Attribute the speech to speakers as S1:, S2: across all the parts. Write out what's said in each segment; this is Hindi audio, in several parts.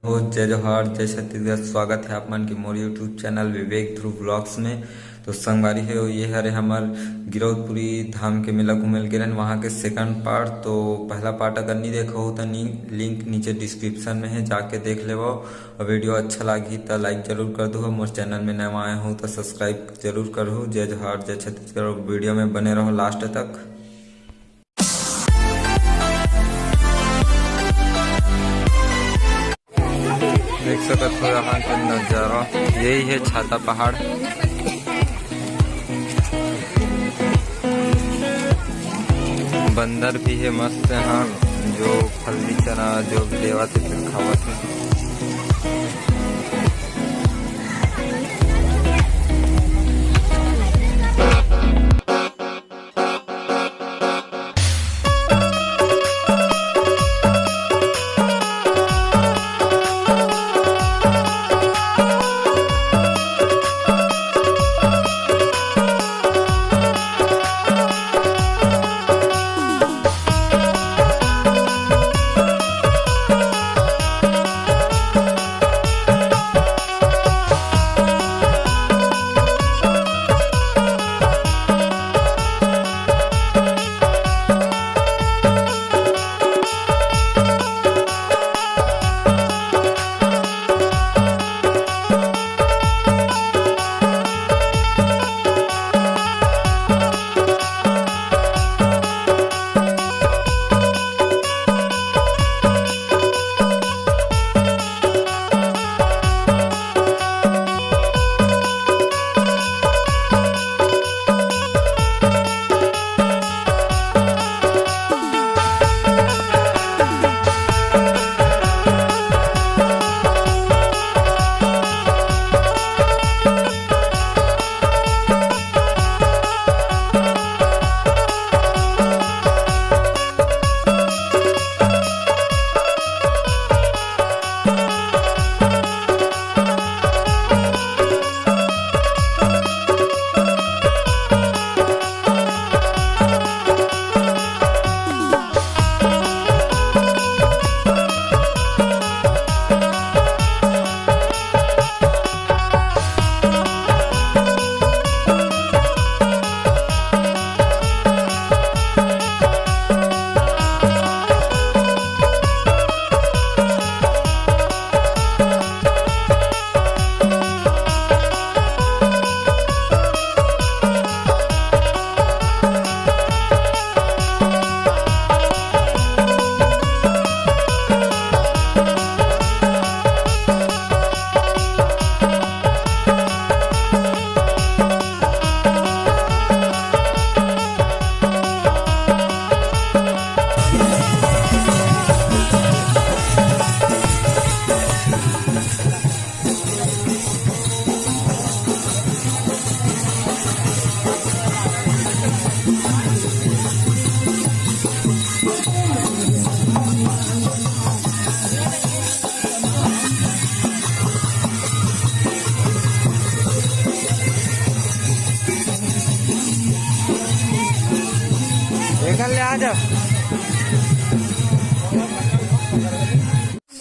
S1: हो जय जोहार जय छत्तीसगढ़। स्वागत है आप मन के मोर यूट्यूब चैनल विवेक ध्रुव ब्लॉग्स में। तो संगवारी है ये हरे हमार गिरौदपुरी धाम के मेला घूमेल गिरन वहाँ के सेकंड पार्ट। तो पहला पार्ट अगर नहीं देखो हो तो लिंक नीचे डिस्क्रिप्शन में है, जाके देख लेवो। और वीडियो अच्छा लगी तो लाइक जरूर कर दो। मोर चैनल में नया आए हो तो सब्सक्राइब जरूर करो। जय जोहार जय छत्तीसगढ़। वीडियो में बने रहो लास्ट तक। देख सकते हो यहाँ का नजारा, यही है छाता पहाड़। बंदर भी है मस्त यहाँ, जो फल्दी चना जो भी लेवा थे फिर खावत है।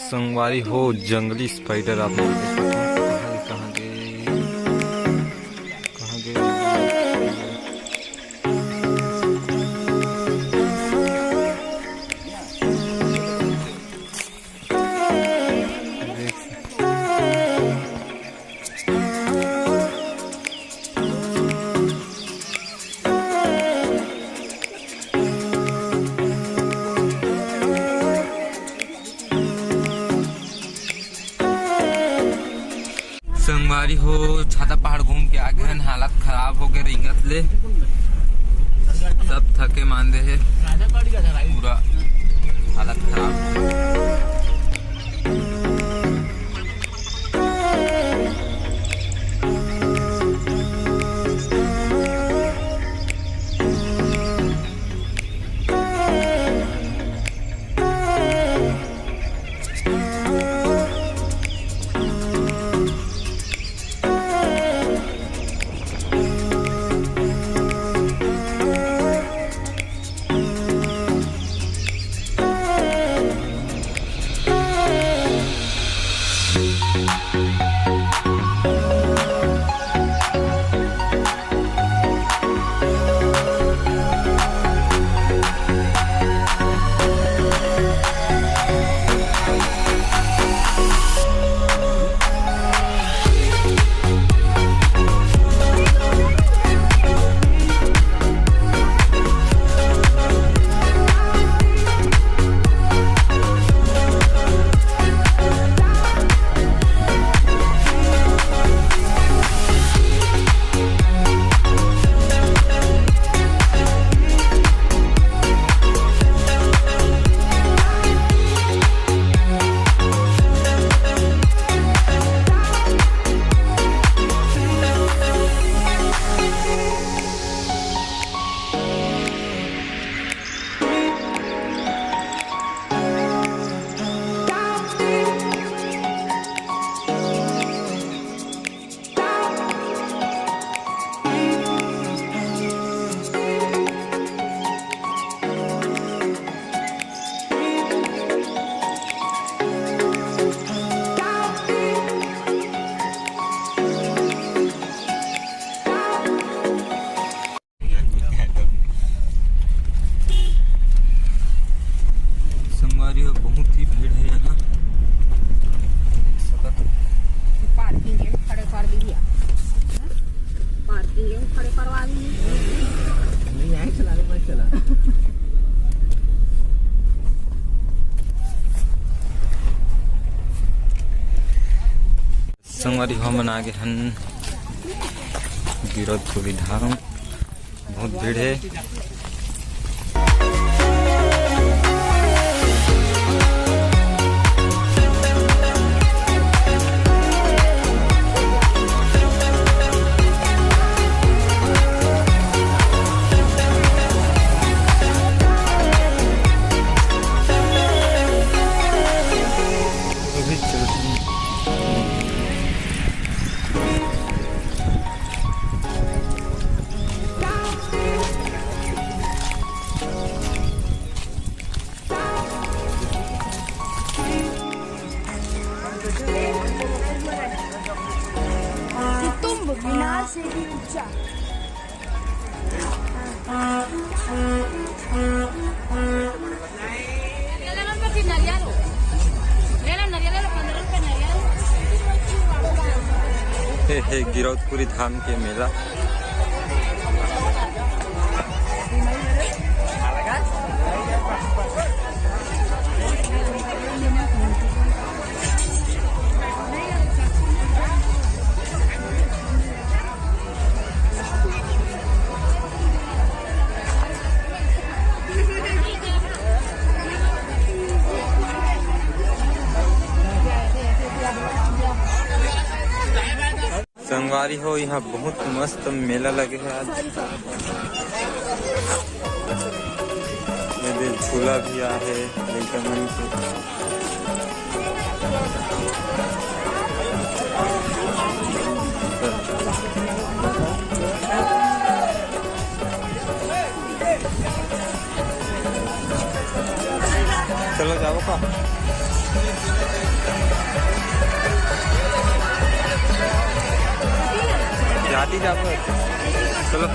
S1: संगवारी हो जंगली स्पाइडर आप लोग देख सकते हैं। कहाँ गए कहाँ गए। संगवारी हो छाता पहाड़ घूम के आगे हैं, हालत खराब हो गए रिंगत ले, सब थके मांदे है, पूरा हालत खराब। संगवारी हमन आगे हन गिरौदपुरी धाम। बहुत भीड़ है। है गिरौदपुरी धाम के मेला। संगवारी हो यहाँ बहुत मस्त मेला लगे है आज। ये झूला भी आ है लड़का मन के। चलो जाओ का जाती जाओ। चलो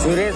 S1: सुरेश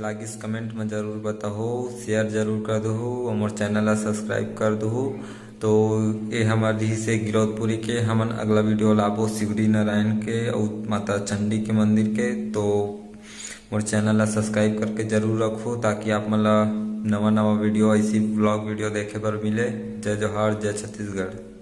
S1: लागिस कमेंट में जरूर बताओ, शेयर जरूर कर दो और मोर चैनल ला सब्सक्राइब कर दो। तो ये हमारी से गिरौदपुरी के हमन अगला वीडियो लाबो शिवरी नारायण के और माता चंडी के मंदिर के। तो मोर चैनल ला सब्सक्राइब करके जरूर रखो ताकि आप मला नवा नवा वीडियो ऐसी ब्लॉग वीडियो देखे बर मिले। जय जोहार, जय छत्तीसगढ़।